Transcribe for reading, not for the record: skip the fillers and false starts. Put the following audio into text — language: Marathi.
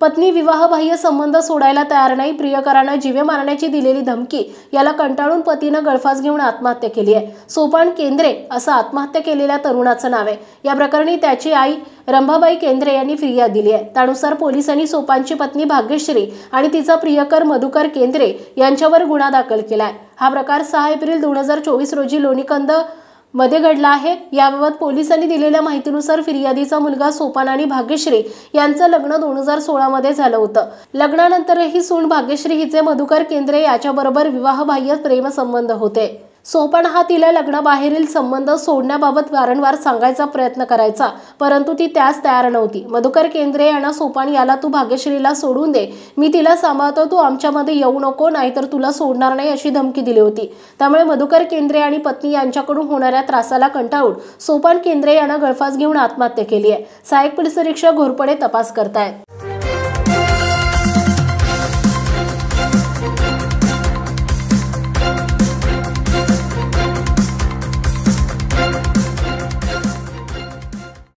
पत्नी विवाहबाह्य संबंध सोडायला तयार नाही, प्रियकरानं जीवे मारण्याची दिलेली धमकी याला कंटाळून पतीनं गळफास घेऊन आत्महत्या केली आहे। सोपान केंद्रे असं आत्महत्या केलेल्या तरुणाचं नाव आहे। या प्रकरणी त्याची आई रंभाबाई केंद्रे यांनी फिर्याद दिली आहे। त्यानुसार पोलिसांनी सोपानची पत्नी भाग्यश्री आणि तिचा प्रियकर मधुकर केंद्रे यांच्यावर गुन्हा दाखल केला आहे। हा प्रकार 6 एप्रिल 2024 रोजी लोणीकंद मध्ये घडला आहे। याबाबत पोलिसांनी दिलेल्या माहितीनुसार फिर्यादीचा मुलगा सोपान आणि भाग्यश्री यांचं लग्न 2016 मध्ये झालं होतं। लग्नानंतरही सून भाग्यश्री हिचे मधुकर केंद्रे याच्याबरोबर विवाहबाह्य प्रेमसंबंध होते। सोपान हा तिला लग्नाबाहेरील संबंध सोडण्याबाबत वारंवार सांगायचा प्रयत्न करायचा, परंतु ती त्यास तयार नव्हती। मधुकर केंद्रे यांना सोपान याला तू भाग्यश्रीला सोडून दे, मी तिला सांभाळतो, तू आमच्यामध्ये येऊ नको, नाहीतर तुला सोडणार नाही अशी धमकी दिली होती। त्यामुळे मधुकर केंद्रे आणि पत्नी यांच्याकडून होणाऱ्या त्रासाला कंटाळून सोपान केंद्रे यांना गळफास घेऊन आत्महत्या केली आहे। सहाय्यक पोलीस निरीक्षक घोरपडे तपास करतायत।